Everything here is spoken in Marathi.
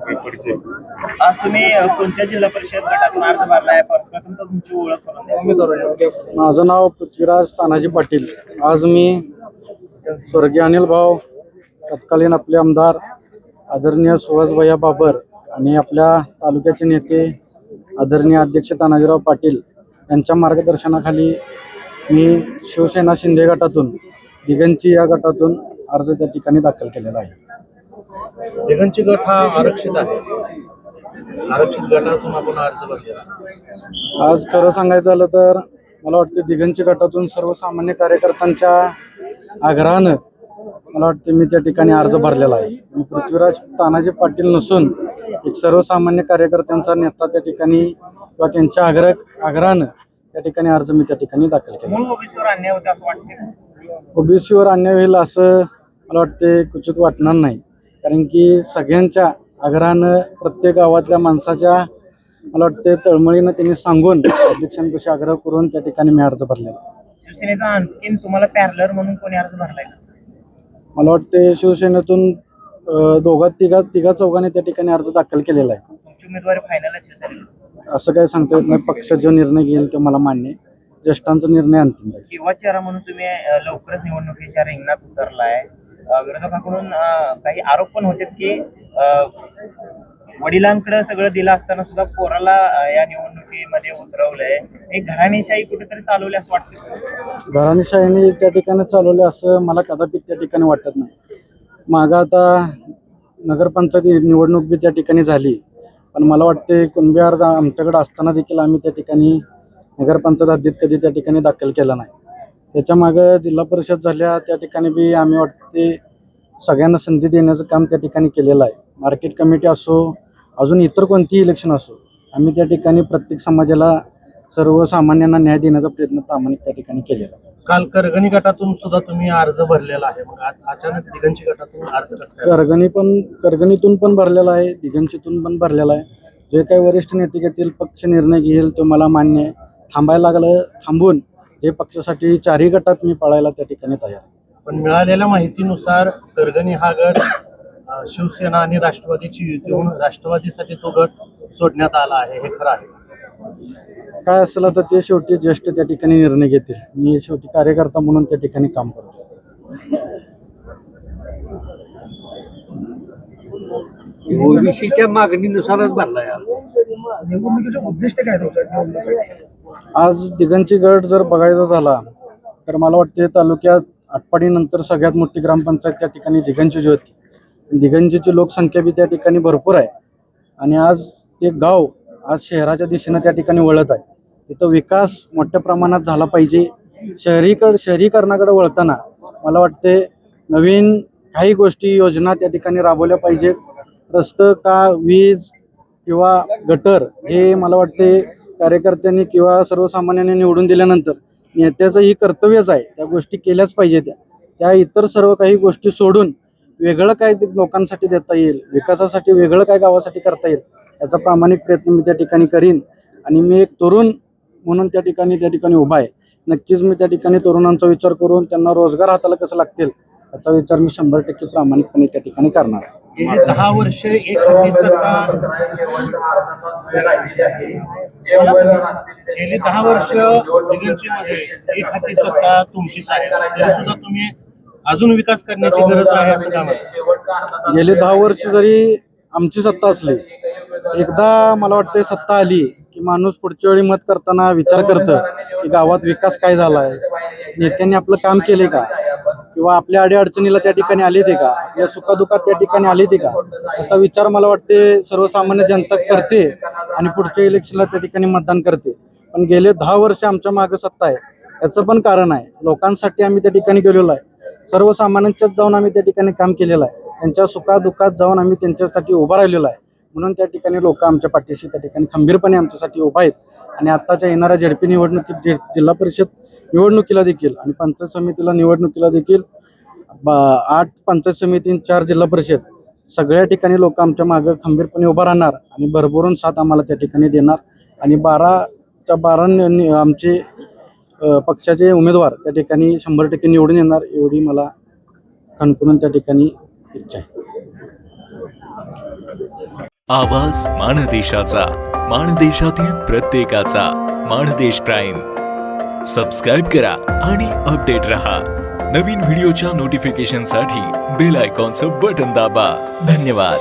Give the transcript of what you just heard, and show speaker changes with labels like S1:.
S1: आज तुम्ही कोणत्या जिल्हा परिषद गटातून अर्ज भरलाय? प्रथम तर तुमची ओळख करून द्या.
S2: माझं नाव पृथ्वीराज तानाजी पाटील. आज मी स्वर्गीय अनिल भाऊ, तत्कालीन आपले आमदार आदरणीय सुहास भैया बाबर आणि आपल्या तालुक्याचे नेते आदरणीय अध्यक्ष तानाजीराव पाटील यांच्या मार्गदर्शनाखाली मी शिवसेना शिंदे गटातून दिगंची या गटातून अर्ज त्या ठिकाणी दाखल केलेला आहे.
S3: दिगंची गट हा आरक्षित आहे. आरक्षित गटातून आपण अर्ज भरला.
S2: आज खरं सांगायचं झालं तर मला वाटते दिगंची गटातून सर्वसामान्य कार्यकर्त्यांच्या आग्रहानं मला वाटते मी त्या ठिकाणी अर्ज भरलेला आहे. मी पृथ्वीराज तानाजी पाटील नसून एक सर्वसामान्य कार्यकर्त्यांचा नेता त्या ठिकाणी किंवा त्यांच्या आग्रहानं त्या ठिकाणी अर्ज मी त्या ठिकाणी दाखल केला.
S1: मूळ ओबीसीवर अन्याय होता असं वाटतं?
S2: ओबीसीवर अन्याय होईल असं मला वाटते क्वचित वाटणार नाही, कारण की सगळ्यांच्या आग्रहानं प्रत्येक गावातल्या माणसाच्या मला वाटते तळमळीनं त्यांनी सांगून अध्यक्षांपेक्षा आग्रह करून त्या ठिकाणी मी अर्ज भरलेला.
S1: शिवसेनेचा आणखीन तुम्हाला पॅरलर म्हणून कोणी अर्ज भरलाय?
S2: मला वाटते शिवसेनेतून तिघा चौघांनी त्या ठिकाणी अर्ज दाखल केलेला आहे.
S1: तुमची उमेदवारी फायनल आहे शिवसेनेची?
S2: असं काय सांगता येत नाही. पक्ष जो निर्णय घेईल तो मला मान्य आहे. ज्येष्ठांचा निर्णय अंतिम आहे.
S1: किंवा चेहरा म्हणून तुम्ही लवकरच निवडणुकीच्या रिंगणात उतरलाय. विरोधकांकडून काही आरोप पण होते की वडिलांकडे सगळं दिलं असताना सुद्धा पोराला या निवडणुकीमध्ये उतरवलंय. एक घराणेशाही कुठेतरी चालवली असं वाटतं?
S2: घराणेशाहीने त्या ठिकाणी चालवले असं मला कदापित त्या ठिकाणी वाटत नाही. मागं आता नगरपंचायत निवडणूक बी त्या ठिकाणी झाली, पण मला वाटते कुणबी अर्ज आमच्याकडे असताना देखील आम्ही त्या ठिकाणी नगरपंचायत हद्दीत कधी त्या ठिकाणी दाखल केला नाही. त्याच्या मागं जिल्हा परिषद झाल्या त्या ठिकाणी बी आम्ही वाटते सगळ्यांना संधी देण्याचं काम त्या ठिकाणी केलेलं आहे. मार्केट कमिटी असो, अजून इतर कोणतीही इलेक्शन असो, आम्ही त्या ठिकाणी प्रत्येक समाजाला सर्वसामान्यांना न्याय देण्याचा प्रयत्न प्रामाणिक त्या ठिकाणी केलेला आहे.
S3: काल करगणी गटातून सुद्धा तुम्ही अर्ज भरलेला आहे. मग आज अचानक दिगंची गटातून अर्ज कसं काय?
S2: करगणीतून पण भरलेला आहे, दिगंचीतून पण भरलेला आहे. जे काही वरिष्ठ नेते घेतील, पक्ष निर्णय घेईल तो मला मान्य आहे. थांबायला लागलं थांबून जे पक्षासाठी चारही गटात मी पळायला त्या ठिकाणी तयार.
S3: पण मिळालेल्या माहितीनुसार करगणी हा गट शिवसेना आणि राष्ट्रवादीची युती होऊन राष्ट्रवादीसाठी तो गट सोडण्यात आला आहे. हे खरं आहे?
S2: काय असेल तर ते शेवटी ज्येष्ठ त्या ठिकाणी निर्णय घेतील. मी शेवटी कार्यकर्ता म्हणून त्या ठिकाणी काम करतो.
S4: ओबीसीच्या मागणीनुसारच भरलाय.
S1: निवडणुकीचे उद्दिष्ट काय तुमचं?
S2: आज दिगंची गट जर बघायचा झाला तर मला वाटते तालुक्यात आटपाडीनंतर सगळ्यात मोठी ग्रामपंचायत त्या ठिकाणी दिगंची होती. दिगंजीची लोकसंख्या बी त्या ठिकाणी भरपूर आहे आणि आज ते गाव आज शहराच्या दिशेनं त्या ठिकाणी वळत आहे. तिथं विकास मोठ्या प्रमाणात झाला पाहिजे. शहरीकरणाकडे वळताना मला वाटते नवीन काही गोष्टी योजना त्या ठिकाणी राबवल्या पाहिजेत. रस्ते का वीज किंवा गटर हे मला वाटते कार्यकर्त्यांनी किंवा सर्वसामान्यांनी निवडून दिल्यानंतर नेत्याचं ही कर्तव्यच आहे. त्या गोष्टी केल्याच पाहिजे. त्या इतर सर्व काही गोष्टी सोडून वेगळं काय लोकांसाठी देता येईल, विकासासाठी वेगळं काय गावासाठी करता येईल याचा प्रामाणिक प्रयत्न मी त्या ठिकाणी करीन. आणि मी एक तरुण म्हणून त्या ठिकाणी उभा आहे. नक्कीच मी त्या ठिकाणी तरुणांचा विचार करून त्यांना रोजगार हाताला कसं लागतील याचा विचार मी 100% प्रामाणिकपणे त्या ठिकाणी करणार.
S3: गेली 10 वर्ष एक हाती सत्ता, गेली 10 वर्ष दिगंचीमध्ये एक हाती सत्ता तुमचीच आहे. तरी सुद्धा तुम्ही अजून विकास करण्याची गरज आहे असं का म्हणता?
S2: गेले 10 वर्ष जरी आमची सत्ता असली, एकदा मला वाटते सत्ता आली की माणूस पुढच्या वेळी मत करताना विचार करतं की गावात विकास काय झाला आहे, नेत्यांनी आपलं काम केले का, किंवा आपल्या अडीअडचणीला त्या ठिकाणी आले ते का, आपल्या सुखादुखात त्या ठिकाणी आले ते का, याचा विचार मला वाटते सर्वसामान्य जनता करते आणि पुढच्या इलेक्शनला त्या ठिकाणी मतदान करते. पण गेले 10 वर्ष आमच्या मागे सत्ता आहे. याचं पण कारण आहे, लोकांसाठी आम्ही त्या ठिकाणी गेलेलो आहे. सर्वसामान्यांच्यात जाऊन आम्ही त्या ठिकाणी काम केलेलं आहे. त्यांच्या सुखादुखात जाऊन आम्ही त्यांच्यासाठी उभा राहिलेलो आहे. म्हणून त्या ठिकाणी लोक आमच्या पाठीशी त्या ठिकाणी खंबीरपणे आमच्यासाठी उभा आहेत. आणि आत्ताच्या येणाऱ्या झेडपी निवडणुकीत, जिल्हा परिषद निवडणुकीला देखील आणि पंचायत समितीला निवडणुकीला देखील 8 पंचायत समिती, 4 जिल्हा परिषद सगळ्या ठिकाणी लोक आमच्या मागे खंबीरपणे उभा राहणार आणि भरभरून साथ आम्हाला त्या ठिकाणी देणार. आणि 12च्या 12 आमचे पक्षाचे उमेदवार त्या ठिकाणी 100% निवडून येणार एवढी मला खणखणून त्या ठिकाणी इच्छा आहे.
S5: आवाज माणदेशाचा, माणदेशातील प्रत्येकाचा. माणदेश प्राईम. सबस्क्राईब करा आणि अपडेट रहा. नवीन व्हिडिओच्या नोटिफिकेशनसाठी बेल आयकॉनचं बटन दाबा. धन्यवाद.